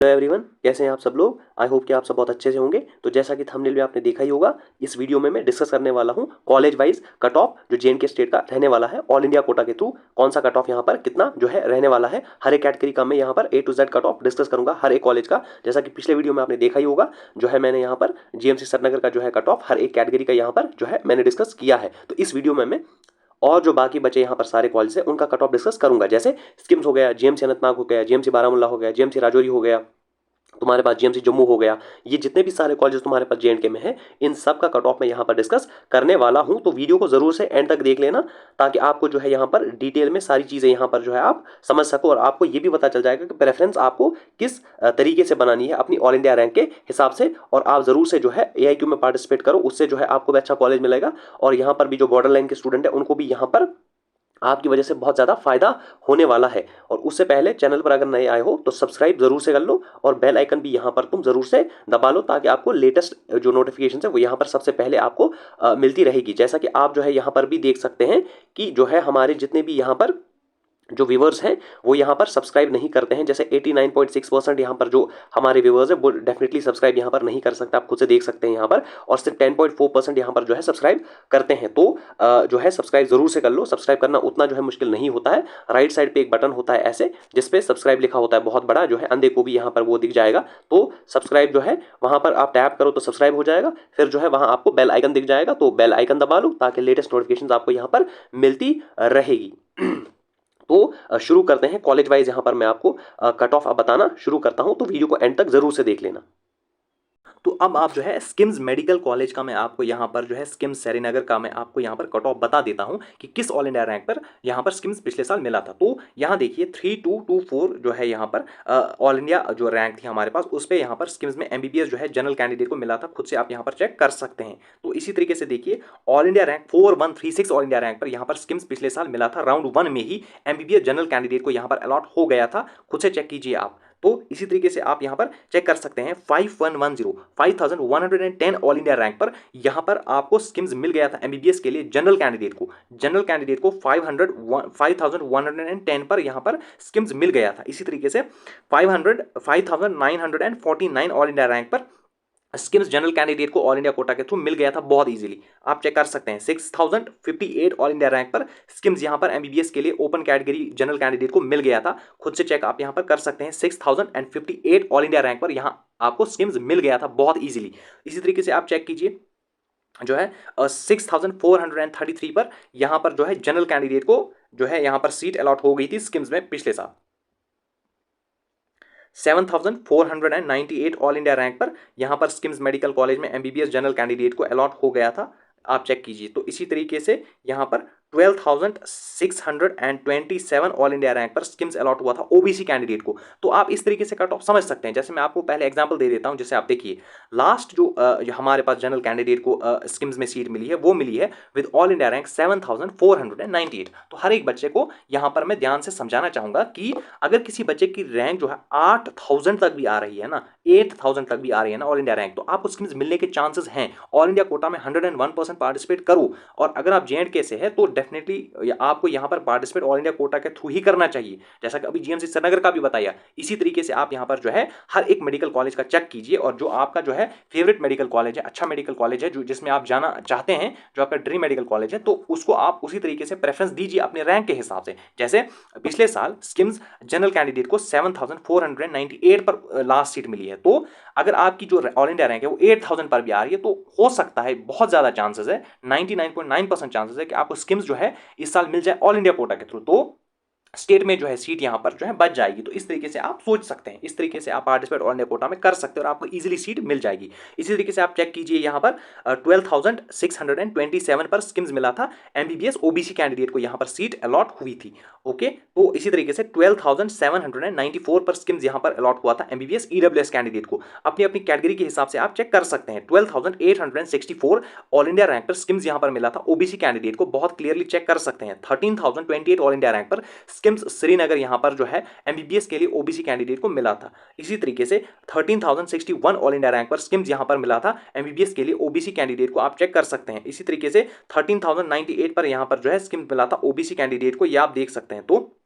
Hello everyone, कैसे हैं आप सब लोग। आई होप कि आप सब बहुत अच्छे से होंगे। तो जैसा कि थंबनेल में आपने देखा ही होगा, इस वीडियो में मैं डिस्कस करने वाला हूं कॉलेज वाइज कट ऑफ जो जे स्टेट का रहने वाला है ऑल इंडिया कोटा के थ्रू। कौन सा कट ऑफ यहाँ पर कितना जो है रहने वाला है, हर एक कैटेगरी का मैं यहाँ पर A to Z cut off discuss करूंगा हर एक कॉलेज का। जैसा कि पिछले वीडियो में आपने देखा ही होगा, जो है मैंने यहाँ पर GMC श्रीनगर का जो है कट ऑफ हर एक कैटेगरी का यहाँ पर जो है मैंने डिस्कस किया है। तो इस वीडियो में मैं और जो बाकी बचे यहाँ पर सारे कॉलेज है उनका कट ऑफ डिस्कस करूंगा। जैसे स्किम्स हो गया, GMC अनंतनाग हो गया, GMC बारामूला हो गया, GMC राजौरी हो गया, तुम्हारे पास GMC जम्मू हो गया। ये जितने भी सारे कॉलेज तुम्हारे पास J&K में है, इन सब का कट ऑफ मैं यहाँ पर डिस्कस करने वाला हूँ। तो वीडियो को जरूर से एंड तक देख लेना, ताकि आपको जो है यहाँ पर डिटेल में सारी चीजें यहाँ पर जो है आप समझ सको, और आपको ये भी पता चल जाएगा कि प्रेफरेंस आपको किस तरीके से बनानी है अपनी ऑल इंडिया रैंक के हिसाब से। और आप जरूर से जो है AIQ में पार्टिसिपेट करो, उससे जो है आपको भी अच्छा कॉलेज मिलेगा। और यहाँ पर भी जो बॉर्डर लाइन के स्टूडेंट है उनको भी यहाँ पर आपकी वजह से बहुत ज़्यादा फायदा होने वाला है। और उससे पहले चैनल पर अगर नए आए हो तो सब्सक्राइब जरूर से कर लो, और बेल आइकन भी यहाँ पर तुम जरूर से दबा लो, ताकि आपको लेटेस्ट जो नोटिफिकेशन है वो यहाँ पर सबसे पहले आपको मिलती रहेगी। जैसा कि आप जो है यहाँ पर भी देख सकते हैं कि जो है हमारे जितने भी यहाँ पर जो व्यूवर्स हैं वो यहाँ पर सब्सक्राइब नहीं करते हैं। जैसे 89.6% यहाँ पर जो हमारे व्यूवर्स हैं वो डेफिनेटली सब्सक्राइब यहाँ पर नहीं कर सकते, आप खुद से देख सकते हैं यहाँ पर। और सिर्फ 10.4% यहाँ पर जो है सब्सक्राइब करते हैं। तो जो है सब्सक्राइब जरूर से कर लो। सब्सक्राइब करना उतना जो है मुश्किल नहीं होता है। राइट साइड पे एक बटन होता है ऐसे, जिसपे सब्सक्राइब लिखा होता है बहुत बड़ा, जो है अंधे को भी यहाँ पर वो दिख जाएगा। तो सब्सक्राइब जो है वहाँ पर आप टैप करो तो सब्सक्राइब हो जाएगा। फिर जो है वहाँ आपको बेल आइकन दिख जाएगा, तो बेल आइकन दबा लो ताकि लेटेस्ट नोटिफिकेशन आपको यहाँ पर मिलती रहेगी। तो शुरू करते हैं कॉलेज वाइज। यहाँ पर मैं आपको कट ऑफ अब बताना शुरू करता हूँ, तो वीडियो को एंड तक जरूर से देख लेना। तो अब आप जो है स्किम्स मेडिकल कॉलेज का मैं आपको यहाँ पर जो है स्किम्स श्रीनगर का मैं आपको यहाँ पर कट ऑफ बता देता हूँ कि किस ऑल इंडिया रैंक पर यहाँ पर स्किम्स पिछले साल मिला था। तो यहाँ देखिए 3224 जो है यहाँ पर ऑल इंडिया जो रैंक थी हमारे पास, उस पर यहाँ पर स्किम्स में MBBS जो है जनरल कैंडिडेट को मिला था। खुद से आप यहाँ पर चेक कर सकते हैं। तो इसी तरीके से देखिए all India rank 4136 all India rank पर यहाँ पर स्किम्स पिछले साल मिला था। राउंड 1 में ही MBBS जनरल कैंडिडेट को यहाँ पर अलॉट हो गया था। खुद से चेक कीजिए आप। तो इसी तरीके से आप यहां पर चेक कर सकते हैं 5110 ऑल इंडिया रैंक पर यहां पर आपको स्किम्स मिल गया था MBBS के लिए जनरल कैंडिडेट को 5110 पर यहां पर स्किम्स मिल गया था। इसी तरीके से 5949 ऑल इंडिया रैंक पर स्किम्स जनरल कैंडिडेट को ऑल इंडिया कोटा के थ्रू मिल गया था बहुत इजीली। आप चेक कर सकते हैं 6058 ऑल इंडिया रैंक पर स्किम्स यहां पर MBBS के लिए ओपन कैटेगरी जनरल कैंडिडेट को मिल गया था। खुद से चेक आप यहां पर कर सकते हैं 6058 ऑल इंडिया रैंक पर यहां आपको स्किम्स मिल गया था बहुत इजीली। इसी तरीके से आप चेक कीजिए जो है 6433 पर यहां पर जो है जनरल कैंडिडेट को जो है यहां पर सीट अलॉट हो गई थी स्किम्स में पिछले साल। 7498 ऑल इंडिया रैंक पर यहां पर स्किम्स मेडिकल कॉलेज में MBBS जनरल कैंडिडेट को अलॉट हो गया था। आप चेक कीजिए। तो इसी तरीके से यहां पर 12,627 ऑल इंडिया रैंक पर स्किम्स अलॉट हुआ था OBC कैंडिडेट को। तो आप इस तरीके से कट ऑफ समझ सकते हैं। जैसे मैं आपको पहले एग्जांपल दे देता हूं। जैसे आप देखिए लास्ट जो हमारे पास जनरल कैंडिडेट को स्किम्स में सीट मिली है वो मिली है विद ऑल इंडिया रैंक 7498। तो हर एक बच्चे को यहां पर मैं ध्यान से समझाना चाहूंगा कि अगर किसी बच्चे की रैंक जो है 8000 तक भी आ रही है ना, 8000 तक भी आ रही है ना ऑल इंडिया रैंक, तो आपको स्किम्स मिलने के चांसेस हैं। ऑल इंडिया कोटा में 101% पार्टिसिपेट करो। और अगर आप J&K से है तो डेफिनेटली आपको यहां पर पार्टिसिपेट ऑल इंडिया कोटा के थ्रू ही करना चाहिए, जैसा कि अभी GMC श्रीनगर का भी बताया। इसी तरीके से आप यहां पर जो है हर एक मेडिकल कॉलेज का चेक कीजिए, और जो आपका जो है फेवरेट मेडिकल कॉलेज है, अच्छा मेडिकल कॉलेज है, जो जिसमें आप जाना चाहते हैं, जो आपका ड्रीम मेडिकल कॉलेज है, तो उसको आप उसी तरीके से प्रेफरेंस दीजिए अपने रैंक के हिसाब से। जैसे पिछले साल स्किम्स जनरल कैंडिडेट को 7498 पर लास्ट सीट मिली है। तो अगर आपकी जो ऑल इंडिया रैंक है वो 8000 पर भी आ रही है, तो हो सकता है, बहुत ज्यादा चांसेस है, 99.9% चांसेस है कि आपको स्किम्स जो है इस साल मिल जाए ऑल इंडिया कोटा के थ्रू। तो स्टेट में जो है सीट यहां पर जो है बच जाएगी। तो इस तरीके से आप सोच सकते हैं, इस तरीके से आप पार्टिसिपेट ऑल इंडिया कोटा में कर सकते हैं और आपको इजीली सीट मिल जाएगी। इसी तरीके से आप चेक कीजिए यहां पर 12,627 पर स्किम्स मिला था MBBS OBC कैंडिडेट को, यहां पर सीट अलॉट हुई थी। ओके, तो इसी तरीके से 12,794 पर स्किम्स यहां पर अलॉट हुआ था MBBS EWS कैंडिडेट को। अपनी अपनी कैटेगरी के हिसाब से आप चेक कर सकते हैं। 12,864 ऑल इंडिया रैंक पर स्किम्स यहां पर मिला था OBC कैंडिडेट को, बहुत क्लियरली चेक कर सकते हैं। 13,028 ऑल इंडिया रैंक पर स्किम्स श्रीनगर यहां पर जो है MBBS के लिए OBC कैंडिडेट को मिला था। इसी तरीके से 13,061 ऑल इंडिया रैंक पर स्किम्स यहां पर मिला था MBBS के लिए OBC कैंडिडेट को, आप चेक कर सकते हैं। इसी तरीके से 13,098 पर यहां पर जो है स्किम्स मिला था OBC कैंडिडेट को, ये आप देख सकते हैं। तो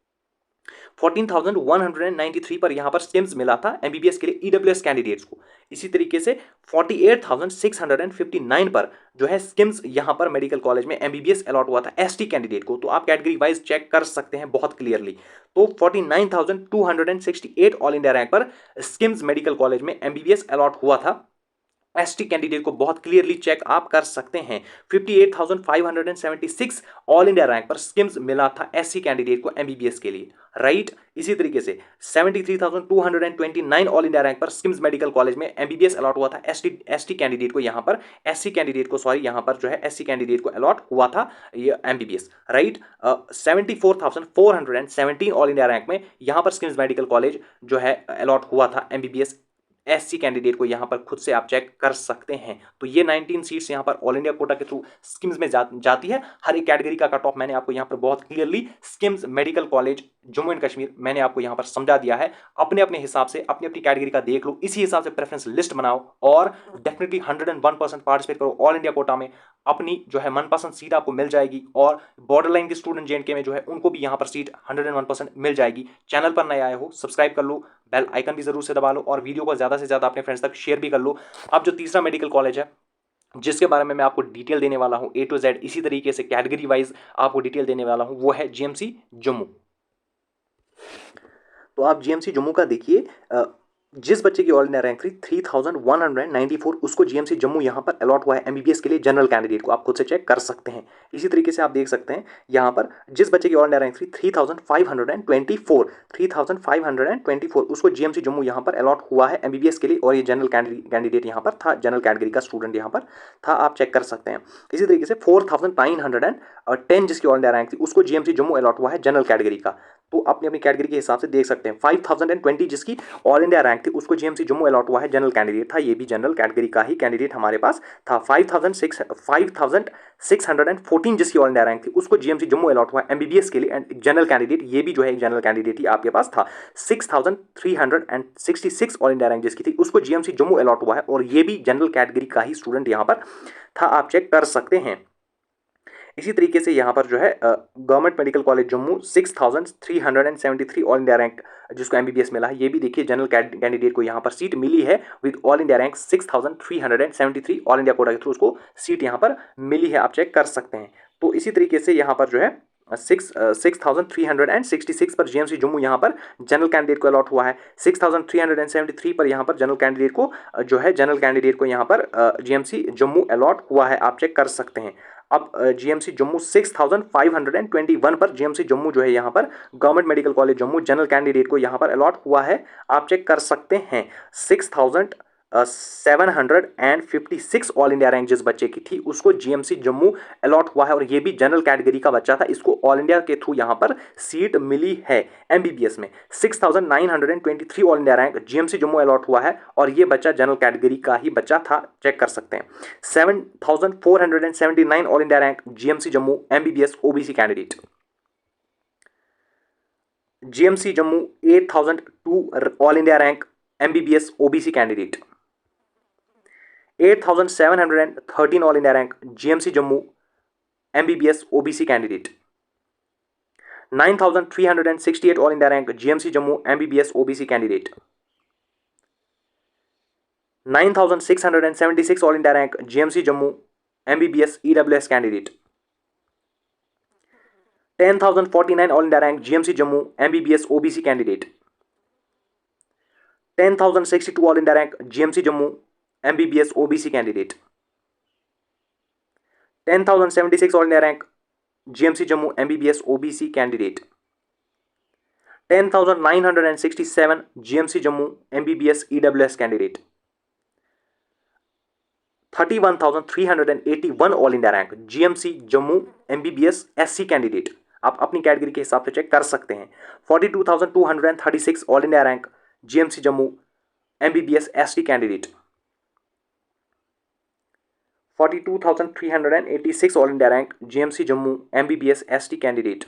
14,193 पर यहाँ पर स्किम्स मिला था एमबीबीएस के लिए ईडब्ल्यूएस कैंडिडेट्स को। इसी तरीके से 48,659 पर जो है स्किम्स यहाँ पर मेडिकल कॉलेज में एमबीबीएस अलॉट हुआ था एसटी कैंडिडेट को। तो आप कैटेगरी वाइज चेक कर सकते हैं बहुत क्लियरली। तो 49,268 ऑल इंडिया रैंक पर स्किम्स मेडिकल कॉलेज में एमबीबीएस अलॉट हुआ था एसटी कैंडिडेट को, बहुत क्लियरली चेक आप कर सकते हैं। 58,576 ऑल इंडिया रैंक पर स्किम्स मिला था एससी कैंडिडेट को एमबीबीएस के लिए, राइट। इसी तरीके से 73,229 ऑल इंडिया रैंक पर स्किम्स मेडिकल कॉलेज में एमबीबीएस अलॉट हुआ था एसटी कैंडिडेट को, यहां पर एससी कैंडिडेट को, सॉरी यहां पर जो है एससी कैंडिडेट को अलॉट हुआ था ये MBBS, right. 74,417 all India rank में यहां पर स्किम्स मेडिकल कॉलेज जो है अलॉट हुआ था एमबीबीएस एससी कैंडिडेट को, यहां पर खुद से आप चेक कर सकते हैं। तो ये 19 सीट्स यहां पर ऑल इंडिया कोटा के थ्रू स्किम्स में जाती है। हर एक कैटेगरी का कट ऑफ मैंने आपको यहां पर बहुत clearly schemes medical college Jammu and Kashmir मैंने आपको यहां पर समझा दिया है। अपने अपने हिसाब से अपनी अपनी कैटेगरी का देख लो, इसी हिसाब से प्रेफरेंस लिस्ट बनाओ और डेफिनेटली 101% पार्टिसिपेट करो ऑल इंडिया कोटा में। अपनी जो है मनपसंद सीट आपको मिल जाएगी और बॉर्डर लाइन के स्टूडेंट जेएनके में जो है उनको भी यहां पर सीट 101% मिल जाएगी। चैनल पर नए आए हो सब्सक्राइब कर लो, बेल आइकन भी जरूर से दबा लो और वीडियो को ज्यादा से ज्यादा अपने फ्रेंड्स तक शेयर भी कर लो। अब जो तीसरा मेडिकल कॉलेज है जिसके बारे में मैं आपको डिटेल देने वाला हूं A to Z, इसी तरीके से कैटेगरी वाइज आपको डिटेल देने वाला हूं, वो है जीएमसी जम्मू। तो आप जीएमसी जम्मू का देखिए, जिस बच्चे की ऑल इंडिया रैंक थी 3,194 उसको जीएमसी जम्मू यहाँ पर अलॉट हुआ है एमबीबीएस के लिए जनरल कैंडिडेट को, आप खुद से चेक कर सकते हैं। इसी तरीके से आप देख सकते हैं यहाँ पर जिस बच्चे की ऑल इंडिया रैंक थी 3,524 उसको जीएमसी जम्मू यहाँ पर अलॉट हुआ है एमबीबीएस के लिए और ये जनरल कैंडिडेट यहाँ पर था, जनरल कैटेगरी का स्टूडेंट यहाँ पर था, आप चेक कर सकते हैं। इसी तरीके से 4,910 जिसकी ऑल इंडिया रैंक थी उसको जीएमसी जम्मू अलॉट हुआ है जनरल कैटेगरी का। तो अपनी अपनी कैटेगरी के हिसाब से देख सकते हैं। 5,020 जिसकी ऑल इंडिया रैंक थी उसको जीएमसी जम्मू अलॉट हुआ है, जनरल कैंडिडेट था, ये भी जनरल कैटेगरी का ही कैंडिडेट हमारे पास था। 5,614 जिसकी ऑल इंडिया रैंक थी उसको जीएमसी जम्मू अलॉट हुआ है एमबीबीएस के लिए एंड जनरल कैंडिडेट, ये भी जो है एक जनरल कैंडिडेट ही आपके पास था। 6,366 ऑल इंडिया रैंक जिसकी थी उसको जीएमसी जम्मू अलॉट हुआ है और ये भी जनरल कैटेगरी का ही स्टूडेंट यहाँ पर था, आप चेक कर सकते हैं। इसी तरीके से यहाँ पर जो है government medical college Jammu 6,373 all India rank जिसको एमबीबीएस मिला है, ये भी देखिए जनरल कैंडिडेट को यहाँ पर सीट मिली है with all India rank 6,373 all India quota के थ्रू उसको सीट यहाँ पर मिली है, आप चेक कर सकते हैं। तो इसी तरीके से यहाँ पर जो है 6,366 पर जीएमसी जम्मू यहाँ पर जनरल कैंडिडेट को अलॉट हुआ है। 6,373 पर यहाँ पर जनरल कैंडिडेट को जो है जनरल कैंडिडेट को यहाँ पर जीएमसी जम्मू अलॉट हुआ है, आप चेक कर सकते हैं। अब जीएमसी जम्मू 6,521 पर जीएमसी जम्मू जो है यहाँ पर government medical college Jammu general candidate को यहाँ पर अलॉट हुआ है, आप चेक कर सकते हैं। 6,756 ऑल इंडिया रैंक जिस बच्चे की थी उसको जीएमसी जम्मू अलॉट हुआ है और ये भी जनरल कैटेगरी का बच्चा था, इसको ऑल इंडिया के थ्रू यहाँ पर सीट मिली है एमबीबीएस में। 6,923 all India rank GMC Jammu allot हुआ है और ये बच्चा जनरल कैटेगरी का ही बच्चा था, चेक कर सकते हैं। 7,479 all India rank GMC Jammu MBBS OBC candidate. GMC Jammu 8,002 all India rank MBBS OBC candidate. 8,713 all India rank GMC Jammu MBBS OBC candidate. 9,368 all India rank GMC Jammu MBBS OBC candidate. 9,676 all India rank GMC Jammu MBBS EWS candidate. 10,049 all India rank GMC Jammu MBBS OBC candidate. 10,062 all India rank GMC Jammu MBBS OBC candidate. 10,076 all India rank GMC Jammu MBBS OBC candidate. 10,967 GMC Jammu MBBS EWS candidate. 31,381 all India rank GMC Jammu MBBS SC candidate, आप अपनी category के हिसाब से check कर सकते हैं। 42,236 all India rank GMC Jammu MBBS ST candidate. 42,386 all India rank GMC Jammu MBBS ST candidate.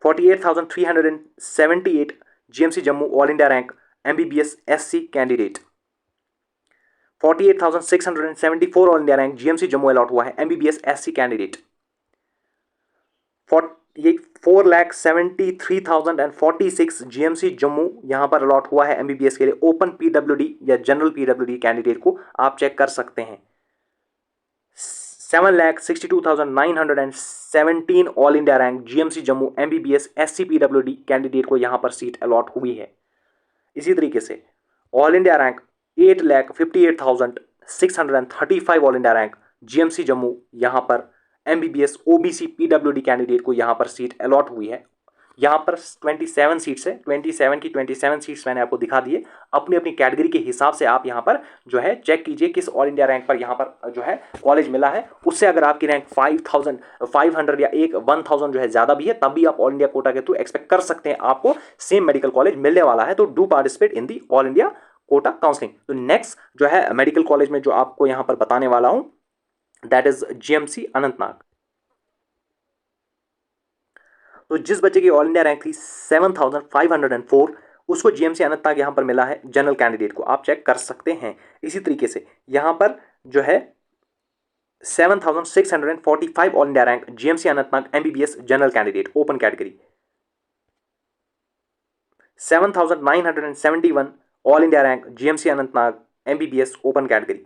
48,378 GMC Jammu all India rank MBBS SC candidate. 48,674 all India rank GMC Jammu allot हुआ है एमबीबीएस एससी कैंडिडेट। ये 4,73,046 GMC Jammu यहाँ पर allot हुआ है MBBS के लिए open PWD या जनरल पीडब्ल्यूडी कैंडिडेट को, आप चेक कर सकते हैं। 7,62,917 all India rank GMC Jammu MBBS SC PWD candidate को यहाँ पर सीट अलॉट हुई है। इसी तरीके से all India rank 8,58,635 all India rank GMC Jammu यहाँ पर एमबीबीएस ओबीसी पीडब्ल्यूडी कैंडिडेट को यहाँ पर सीट अलॉट हुई है। यहाँ पर 27 सीट्स है, 27 की 27 सीट्स मैंने आपको दिखा दिए। अपनी अपनी कैटेगरी के हिसाब से आप यहाँ पर जो है चेक कीजिए किस ऑल इंडिया रैंक पर यहाँ पर जो है कॉलेज मिला है। उससे अगर आपकी रैंक 5,500 या 1,000 जो है ज़्यादा भी है, तब भी आप ऑल इंडिया कोटा के थ्रू एक्सपेक्ट कर सकते हैं आपको सेम मेडिकल कॉलेज मिलने वाला है। तो do participate in the all India quota counselling. तो नेक्स्ट जो है मेडिकल कॉलेज में जो आपको यहाँ पर बताने वाला हूँ, दैट इज जीएमसी अनंतनाग। तो जिस बच्चे की ऑल इंडिया रैंक थी 7,504, उसको जीएमसी अनंतनाग यहाँ पर मिला है जनरल कैंडिडेट को, आप चेक कर सकते हैं। इसी तरीके से यहाँ पर जो है 7,645 all India rank GMC Anantnag MBBS general candidate open category. 7,971 all India rank GMC Anantnag MBBS open category.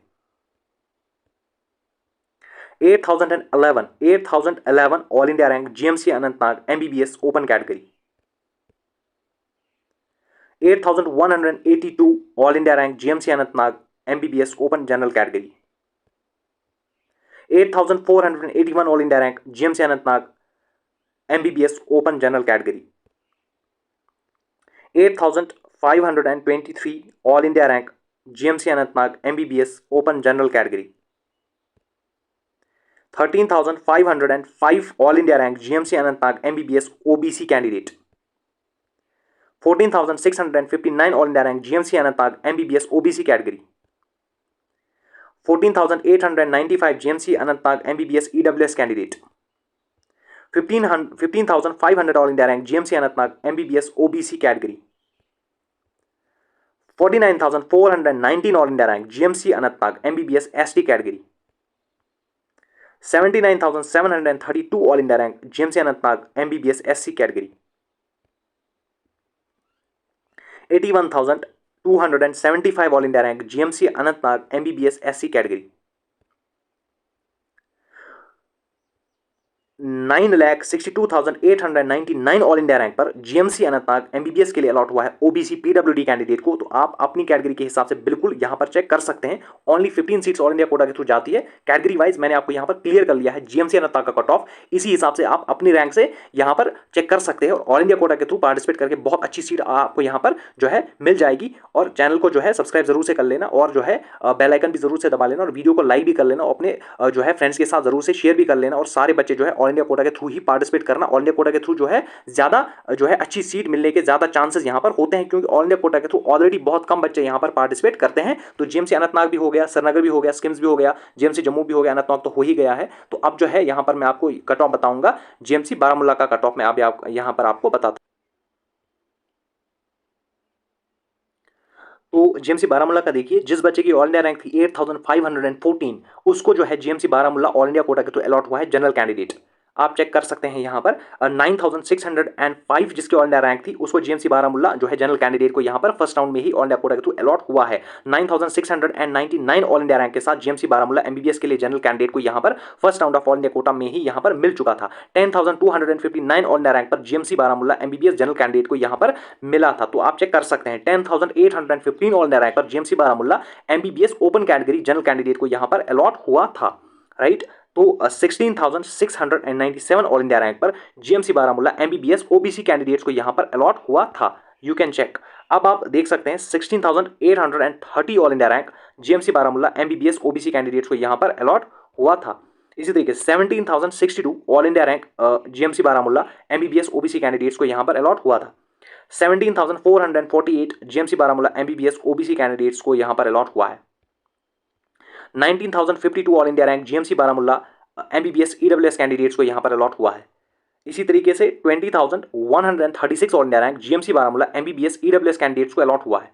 8,011 all India rank GMC Anantnag MBBS open category. 8,182 all India rank GMC Anantnag MBBS open general category. 8,481 all India rank GMC Anantnag MBBS open general category. 8,523 all India rank GMC Anantnag MBBS open general category. 13,505 all India rank GMC Anantnag MBBS OBC candidate. 14,659 all India rank GMC Anantnag MBBS OBC category. 14,895 GMC Anantnag MBBS EWS candidate. 15,500 all India rank GMC Anantnag MBBS OBC category. 49,419 all India rank GMC Anantnag MBBS ST category. 79,732 all India rank GMC Anantnag MBBS SC category. 81,275 all India rank GMC Anantnag MBBS SC category. 9,62,899 all India rank पर GMC Anantnag MBBS के लिए allot हुआ है OBC PWD candidate को। तो आप अपनी category के हिसाब से बिल्कुल यहां पर चेक कर सकते हैं। Only 15 seats all India quota के थ्रू जाती है। कैटेगरी वाइज मैंने आपको यहां पर क्लियर कर लिया है जीएमसी अनंतनाग का कट ऑफ। इसी हिसाब से आप अपनी रैंक से यहां पर चेक कर सकते हैं और ऑल इंडिया कोटा के थ्रू पार्टिसिपेट करके बहुत अच्छी सीट आपको यहां पर जो है मिल जाएगी। और चैनल को जो है सब्सक्राइब जरूर से कर लेना और जो है बेल आइकन भी जरूर से दबा लेना और वीडियो को लाइक भी कर लेना और अपने जो है फ्रेंड्स के साथ जरूर से शेयर भी कर लेना। और सारे बच्चे जो है ऑल इंडिया कोटा के थ्रू ही पार्टिसिपेट करना। ऑल इंडिया कोटा के थ्रू जो है ज्यादा जो है अच्छी सीट मिलने के ज्यादा चांसेस यहां पर होते हैं, क्योंकि ऑल इंडिया कोटा के थ्रू ऑलरेडी बहुत कम बच्चे यहां पर पार्टिसिपेट करते हैं। तो जीएमसी अनंतनाग भी हो गया, श्रीनगर भी हो गया, स्किम्स भी हो गया, जीएमसी जम्मू भी हो गया, अनंतनाग तो हो ही गया है। तो अब जो है यहां पर मैं आपको कट ऑफ बताऊंगा, जीएमसी बारामूला का कट ऑफ मैं अब यहां पर आपको बताता हूं। तो जीएमसी बारामूला का देखिए, जिस बच्चे की ऑल इंडिया रैंक थी 8,514, उसको जो है GMC Baramulla all India quota के थ्रू अलॉट हुआ है जनरल कैंडिडेट। आप चेक कर सकते हैं यहाँ पर 9,605 जिसकी ऑल इंडिया रैंक थी, उसको जीएमसी बारामूला जो है जनरल कैंडिडेट को यहाँ पर फर्स्ट राउंड में ही ऑल इंडिया कोटा के थ्रू अलॉट हुआ है। 9,699 ऑल इंडिया रैंक के साथ जीएमसी बारामूला एमबीबीएस के लिए जनरल कैंडिडेट को यहाँ पर first round of all India quota में ही यहाँ पर मिल चुका था। 10,259 ऑल इंडिया रैंक पर GMC Baramulla MBBS general candidate को यहाँ पर मिला था। तो आप चेक कर सकते हैं 10,815 ऑल इंडिया रैंक पर GMC Baramulla MBBS open category general candidate को यहाँ पर अलॉट हुआ था, राइट। तो 16,697 ऑल इंडिया रैंक पर GMC Baramulla MBBS OBC candidates को यहां पर अलॉट हुआ था। You can check. अब आप देख सकते हैं 16,830 all India rank GMC Baramulla MBBS OBC candidates को यहां पर अलॉट हुआ था। इसी तरीके से 17,062 all India rank GMC Baramulla MBBS OBC candidates को यहां पर अलॉट हुआ था। 17,448 GMC Baramulla MBBS OBC candidates को यहां पर अलॉट हुआ है। 19,052 all India rank GMC Baramulla MBBS EWS candidates को यहां पर अलॉट हुआ है। इसी तरीके से 20,136 all India rank GMC Baramulla MBBS EWS candidates को अलॉट हुआ है।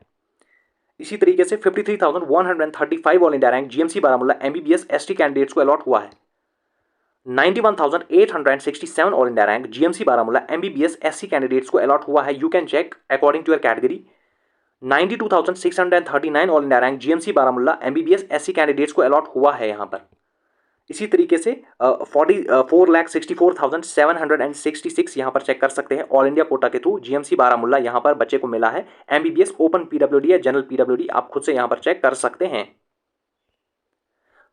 इसी तरीके से 53,135 all India rank GMC Baramulla MBBS ST candidates को अलॉट हुआ है। 91,867 all India rank GMC Baramulla MBBS SC candidates को अलॉट हुआ है। You can check according to your category. 92,639 all India rank GMC Baramulla MBBS SC candidates को अलॉट हुआ है यहाँ पर। इसी तरीके से 4,64,766 यहाँ पर चेक कर सकते हैं ऑल इंडिया कोटा के थ्रू जीएमसी बारामूला यहाँ पर बच्चे को मिला है एमबीबीएस ओपन पीडब्ल्यूडी या जनरल पीडब्ल्यूडी, आप खुद से यहाँ पर चेक कर सकते हैं।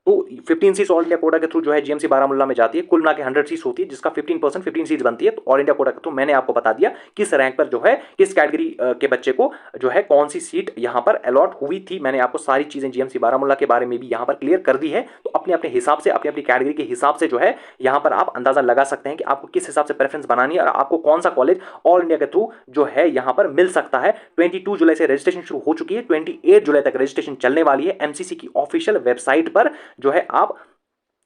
तो 15 सीट्स ऑल इंडिया कोटा के थ्रू जो है जीएमसी बारामूला में जाती है, कुल मिला के 100 सीट्स होती है जिसका 15% 15 सीट्स बनती है। तो ऑल इंडिया कोटा के थ्रू मैंने आपको बता दिया किस रैंक पर जो है किस कैटेगरी के बच्चे को जो है कौन सी सीट यहाँ पर अलॉट हुई थी। मैंने आपको सारी चीजें जीएमसी बारामूला के बारे में भी यहाँ पर क्लियर कर दी है। तो अपने अपने हिसाब से अपनी अपनी कैटेगरी के हिसाब से जो है यहाँ पर आप अंदाजा लगा सकते हैं कि आपको किस हिसाब से प्रेफरेंस बनानी है और आपको कौन सा कॉलेज ऑल इंडिया के थ्रू जो है यहाँ पर मिल सकता है। 22 जुलाई से रजिस्ट्रेशन शुरू हो चुकी है, 28 जुलाई तक रजिस्ट्रेशन चलने वाली है। एमसीसी की ऑफिशियल वेबसाइट पर जो है आप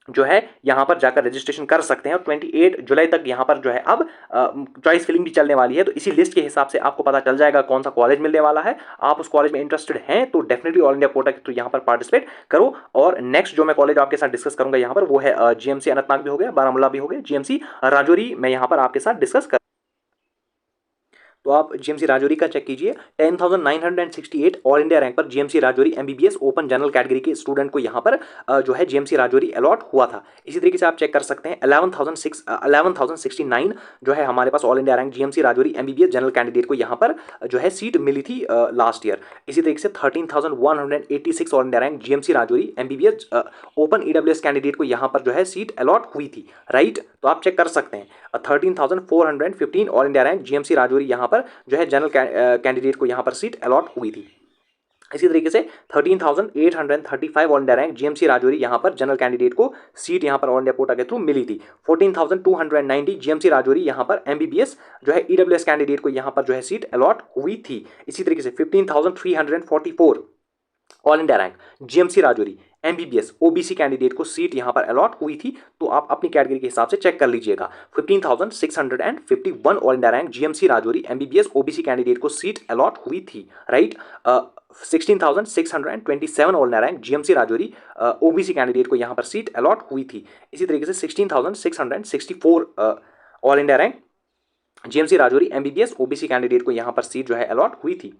जो है यहां पर जाकर रजिस्ट्रेशन कर सकते हैं और 28 जुलाई तक यहां पर जो है अब चॉइस फिलिंग भी चलने वाली है। तो इसी लिस्ट के हिसाब से आपको पता चल जाएगा कौन सा कॉलेज मिलने वाला है। आप उस कॉलेज में इंटरेस्टेड हैं तो डेफिनेटली ऑल इंडिया कोटा के थ्रू यहां पर पार्टिसिपेट करो। और नेक्स्ट जो मैं कॉलेज आपके साथ डिस्कस करूंगा यहां पर वो है जीएमसी अनंतनाग भी हो गया, बारामूला भी हो गया, जीएमसी राजौरी मैं यहां पर आपके साथ डिस्कस कर। तो आप जीएमसी राजौरी का चेक कीजिए, 10,968 ऑल इंडिया रैंक पर GMC Rajouri MBBS open general category के स्टूडेंट को यहाँ पर जो है जीएमसी राजौरी अलॉट हुआ था। इसी तरीके से आप चेक कर सकते हैं 11,069 जो है हमारे पास all India rank GMC Rajouri MBBS general candidate को यहाँ पर जो है सीट मिली थी लास्ट ईयर। इसी तरीके से 13,186 all India rank GMC Rajouri MBBS open EWS candidate को यहाँ पर जो है सीट अलॉट हुई थी, राइट। तो आप चेक कर सकते हैं 13,415 all India rank GMC Rajouri यहाँ पर जो है जनरल कैंडिडेट को यहाँ पर सीट अलॉट हुई थी। इसी तरीके से 13,835 all India rank GMC Rajouri यहाँ पर जनरल कैंडिडेट को सीट यहाँ पर ऑल इंडिया कोटा के थ्रू मिली थी। 14,290 जीएमसी राजौरी यहाँ पर एमबीबीएस जो है ईडब्ल्यूएस कैंडिडेट को यहाँ पर जो है सीट अलॉट हुई थी। इसी तरीके से 15,344 all India rank GMC Rajouri MBBS OBC candidate को सीट यहां पर अलॉट हुई थी। तो आप अपनी कैटेगरी के हिसाब से चेक कर लीजिएगा। 15,651 all India rank GMC Rajouri MBBS OBC candidate को सीट अलॉट हुई थी, right. 16,627 all India rank GMC Rajouri OBC candidate को यहां पर सीट अलॉट हुई थी। इसी तरीके से 16,664 all India rank GMC Rajouri MBBS OBC candidate को यहां पर सीट जो है अलॉट हुई थी।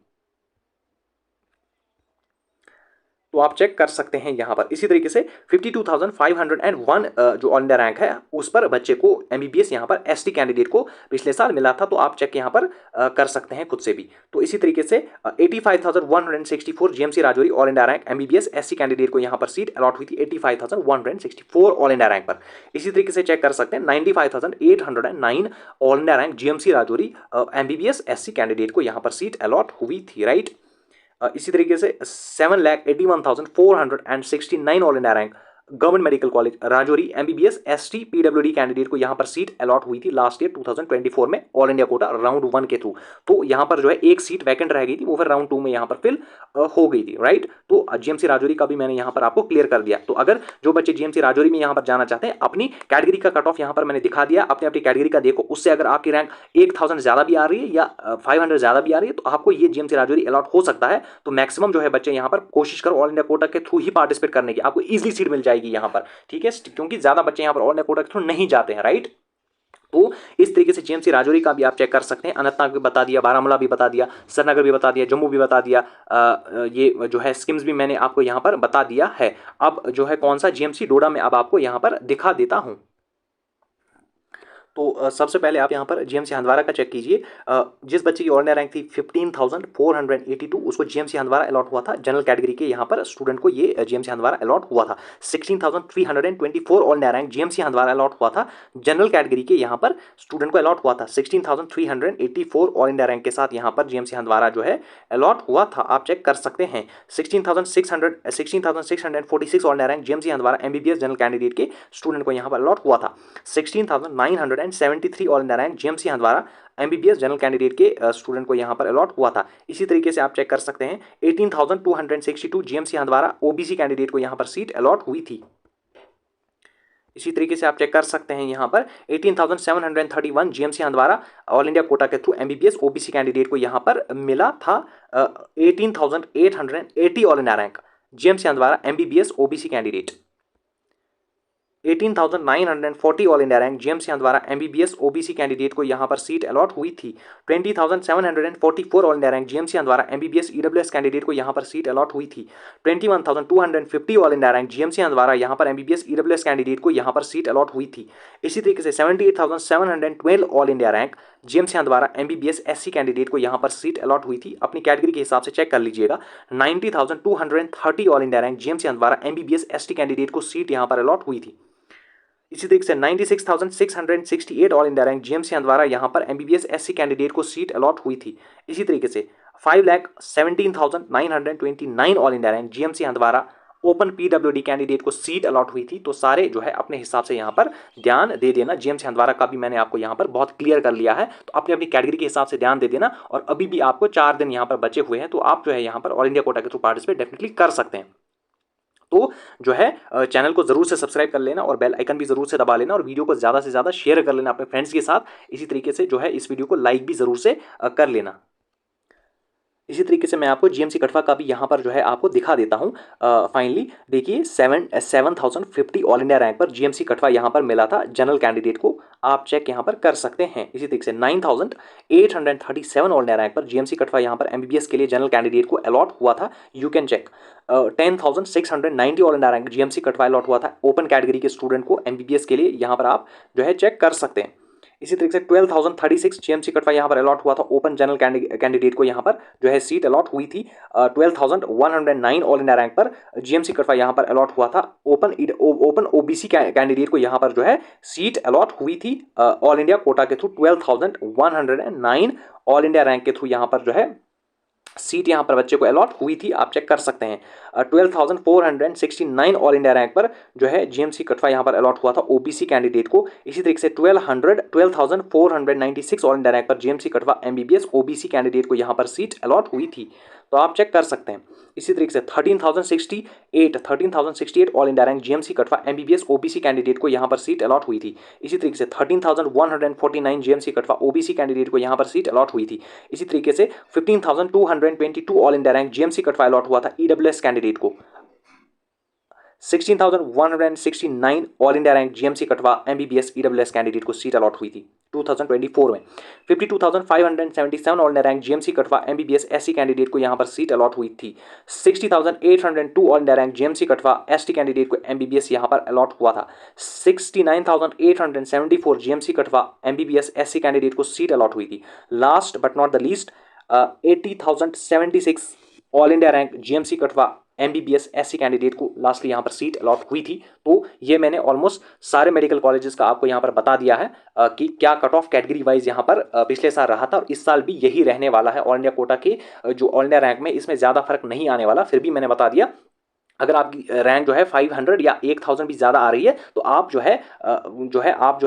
तो आप चेक कर सकते हैं यहाँ पर। इसी तरीके से 52,501 जो ऑल इंडिया रैंक है उस पर बच्चे को एमबीबीएस यहाँ पर एसटी कैंडिडेट को पिछले साल मिला था। तो आप चेक यहाँ पर कर सकते हैं खुद से भी। तो इसी तरीके से 85,164 GMC Rajouri all India rank MBBS SC candidate को यहाँ पर सीट अलॉट हुई थी 85,164 ऑल इंडिया रैंक पर। इसी तरीके से चेक कर सकते हैं 95,809 all India rank GMC Rajouri MBBS SC candidate को यहाँ पर सीट अलॉट हुई थी, राइट। इसी तरीके से 7,81,469 all India rank government medical college Rajouri MBBS ST PWD candidate को यहां पर सीट अलॉट हुई थी लास्ट ईयर 2024 में ऑल इंडिया कोटा राउंड 1 के थ्रू। तो यहां पर जो है एक सीट वैकेंट रह गई थी, वो फिर राउंड 2 में यहां पर फिल हो गई थी, राइट। तो जीएमसी राजौरी का भी मैंने यहां पर आपको क्लियर कर दिया। तो अगर जो बच्चे जीएमसी राजौरी में यहां पर जाना चाहते हैं, अपनी कैटेगरी का कट ऑफ यहां पर मैंने दिखा दिया, अपनी अपनी कैटेगरी का देखो, उससे अगर आपकी रैंक 1,000 ज्यादा भी आ रही है या 500 ज्यादा भी आ रही है तो आपको ये जीएमसी राजौरी अलॉट हो सकता है। तो मैक्सिमम जो है बच्चे यहां पर कोशिश करो ऑल इंडिया कोटा के थ्रू ही पार्टिसिपेट करने की, आपको इजिली सीट मिल जाएगी यहां पर, ठीक है, क्योंकि ज्यादा बच्चे यहां पर ऑल इंडिया कोटा के थ्रू नहीं जाते हैं, राइट। तो इस तरीके से जीएमसी राजौरी का भी आप चेक कर सकते हैं। अनंतनाग भी बता दिया, बारामूला भी बता दिया, श्रीनगर भी बता दिया, जम्मू भी बता दिया, ये जो है स्कीम्स भी मैंने आपको यहाँ पर बता दिया है। अब जो है कौन सा जीएमसी डोडा में अब आपको यहाँ पर दिखा देता हूँ। तो सबसे पहले आप यहाँ पर जीएमसी हंदवारा का चेक कीजिए। जिस बच्चे की ऑल इंडिया रैंक थी 15,482 उसको जीएमसी हंदवारा अलॉट हुआ था। जनरल कैटेगरी के यहाँ पर स्टूडेंट को ये जीएमसी हंदवारा अलॉट हुआ था। 16,324 all India rank GMC Handwara allot हुआ था। जनरल कैटेगरी के यहाँ पर स्टूडेंट को अलॉट हुआ था। 16,384 ऑल इंडिया रैंक के साथ यहाँ पर जीएमसी हंदवारा जो है अलॉट हुआ था, आप चेक कर सकते हैं। 16,646 all India rank GMC Handwara MBBS general candidate के स्टूडेंट को यहाँ पर अलॉट हुआ था। 16,973 all India rank GMC Handwara MBBS general candidate के स्टूडेंट को यहां पर अलॉट हुआ था। इसी तरीके से आप चेक कर सकते हैं 18,262 जीएमसी हंदवारा ओबीसी कैंडिडेट को यहां पर सीट अलॉट हुई थी। इसी तरीके से आप चेक कर सकते हैं यहाँ पर 18,731 GMC Handwara all India quota के थ्रू एमबीबीएस ओबीसी कैंडिडेट को यहाँ पर मिला था। 18,880 all India rank GMC Handwara MBBS OBC candidate. 18,940 all India rank GMC द्वारा एमबीबीएस ओबीसी कैंडिडेट को यहां पर सीट अलॉट हुई थी। 20,744 ऑल इंडिया रैंक जीएमसी द्वारा एमबीबीएस ईडब्ल्यूएस कैंडिडेट को यहां पर सीट अलॉट हुई थी। 21,250 ऑल इंडिया रैंक जीएमसी द्वारा यहां पर एमबीबीएस ईडब्ल्यूएस कैंडिडेट को यहां पर सीट अलॉट हुई थी। इसी तरीके से 78,712 ऑल इंडिया रैंक जीएमसी द्वारा एमबीबीएस एससी कैंडिडेट को यहां पर सीट अलॉट हुई थी। अपनी कैटेगरी के हिसाब से चेक कर लीजिएगा। 90,230 ऑल इंडिया रैंक जीएमसी द्वारा एमबीबीएस एसटी कैंडिडेट को सीट यहां पर अलॉट हुई थी। इसी तरीके से 96,668 ऑल इंडिया रैंक जीएमसी द्वारा यहां पर एमबीबीएस एससी कैंडिडेट को सीट अलॉट हुई थी। इसी तरीके से 5,17,929 ऑल इंडिया रैंक जीएमसी द्वारा ओपन पीडब्ल्यूडी कैंडिडेट को सीट अलॉट हुई थी। तो सारे जो है अपने हिसाब से यहाँ पर ध्यान दे देना। जीएमसी हंदवारा का भी मैंने आपको यहाँ पर बहुत क्लियर कर लिया है, तो अपनी अपनी कैटेगरी के हिसाब से ध्यान दे देना। और अभी भी आपको 4 दिन यहाँ पर बचे हुए हैं, तो आप जो है यहाँ पर ऑल इंडिया कोटा के थ्रू पार्टिसिपेट डेफिनेटली कर सकते हैं। तो जो है चैनल को जरूर से सब्सक्राइब कर लेना और बेल आइकन भी जरूर से दबा लेना और वीडियो को ज़्यादा से ज़्यादा शेयर कर लेना अपने फ्रेंड्स के साथ। इसी तरीके से जो है इस वीडियो को लाइक भी जरूर से कर लेना। इसी तरीके से मैं आपको जीएमसी कटवा का भी यहाँ पर जो है आपको दिखा देता हूँ। फाइनली देखिए 7,050 ऑल इंडिया रैंक पर जीएमसी कटवा यहाँ पर मिला था जनरल कैंडिडेट को। आप चेक यहाँ पर कर सकते हैं। इसी तरीके से 9,837 ऑल इंडिया रैंक पर जीएमसी कटवा यहाँ पर एमबीबीएस के लिए जनरल कैंडिडेट को अलॉट हुआ था। You can check 10,690 all India rank GMC Kathua allot हुआ था ओपन कैटेगरी के स्टूडेंट को एमबीबीएस के लिए। यहाँ पर आप जो है चेक कर सकते हैं। इसी तरीके से 12,036 जीएमसी कटवा यहाँ पर अलॉट हुआ था ओपन जनरल कैंडिडेट को यहाँ पर जो है सीट अलॉट हुई थी। 12,109 ऑल इंडिया रैंक पर जीएमसी कटवा यहाँ पर अलॉट हुआ था ओपन ओबीसी कैंडिडेट को यहाँ पर जो है सीट अलॉट हुई थी ऑल इंडिया कोटा के थ्रू। 12,109 ऑल इंडिया रैंक के थ्रू यहाँ पर जो है सीट यहाँ पर बच्चे को अलॉट हुई थी। आप चेक कर सकते हैं। 12,469 ऑल इंडिया रैंक पर जो है जीएमसी कटवा यहाँ पर अलॉट हुआ था ओबीसी कैंडिडेट को। इसी तरीके से 12,496 ऑल इंडिया रैंक पर जीएमसी कटवा एमबीबीएस ओबीसी कैंडिडेट को यहाँ पर सीट अलॉट हुई थी। तो आप चेक कर सकते हैं। इसी तरीके से 13,068 ऑल इंडिया रैंक जीएमसी कटवा एमबीबीएस ओबीसी कैंडिडेट को यहाँ पर सीट अलॉट हुई थी। इसी तरीके से 13,149 जीएमसी कटवा ओबीसी कैंडिडेट को यहाँ पर सीट अलॉट हुई थी। इसी तरीके से 15,222 all India rank GMC Kathua allot हुआ था ईडब्ल्यूएस कैंडिडेट को। 16,169 ऑल इंडिया रैंक जीएमसी कटवा एमबीबीएस ईडब्ल्यूएस कैंडिडेट को सीट अलॉट हुई थी 2024 में। 52,577 ऑल इंडिया रैंक जीएमसी कटवा एमबीबीएस एससी कैंडिडेट को यहां पर सीट अलॉट हुई थी। 60,802 ऑल इंडिया रैंक जीएमसी कटवा एसटी कैंडिडेट को एमबीबीएस यहां पर अलॉट हुआ था। 69,874 जीएमसी कटवा एमबीबीएस एससी कैंडिडेट को सीट अलॉट हुई थी। Last but not the least 80,076 all India rank GMC कटवा एमबीबीएस एससी कैंडिडेट को लास्टली यहाँ पर सीट अलॉट हुई थी। तो ये मैंने ऑलमोस्ट सारे मेडिकल कॉलेजेस का आपको यहाँ पर बता दिया है कि क्या कट ऑफ कैटेगरी वाइज यहाँ पर पिछले साल रहा था और इस साल भी यही रहने वाला है। ऑल इंडिया कोटा के जो ऑल इंडिया रैंक में इसमें ज़्यादा फर्क नहीं आने वाला। फिर भी मैंने बता दिया, अगर आपकी रैंक जो है 500 या 1000 भी ज़्यादा आ रही है तो आप जो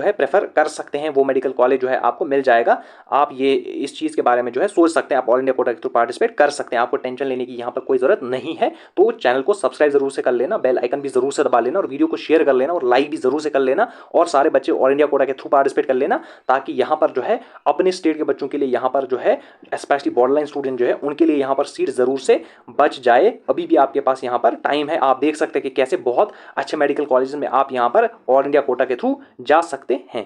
है प्रेफर कर सकते हैं। वो मेडिकल कॉलेज जो है आपको मिल जाएगा। आप ये इस चीज़ के बारे में जो है सोच सकते हैं। आप ऑल इंडिया कोटा के थ्रू पार्टिसिपेट कर सकते हैं। आपको टेंशन लेने की यहाँ पर कोई ज़रूरत नहीं है। तो चैनल को सब्सक्राइब जरूर से कर लेना, बेल आइकन भी जरूर से दबा लेना और वीडियो को शेयर कर लेना और लाइक भी जरूर से कर लेना। और सारे बच्चे ऑल इंडिया कोटा के थ्रू पार्टिसिपेट कर लेना, ताकि यहाँ पर जो है अपने स्टेट के बच्चों के लिए यहाँ पर जो है स्पेशली बॉर्डरलाइन स्टूडेंट जो है उनके लिए यहाँ पर सीट जरूर से बच जाए। अभी भी आपके पास यहाँ पर टाइम है। आप देख सकते हैं कि कैसे बहुत अच्छे मेडिकल कॉलेज में आप यहाँ पर ऑल इंडिया कोटा के थ्रू जा सकते हैं।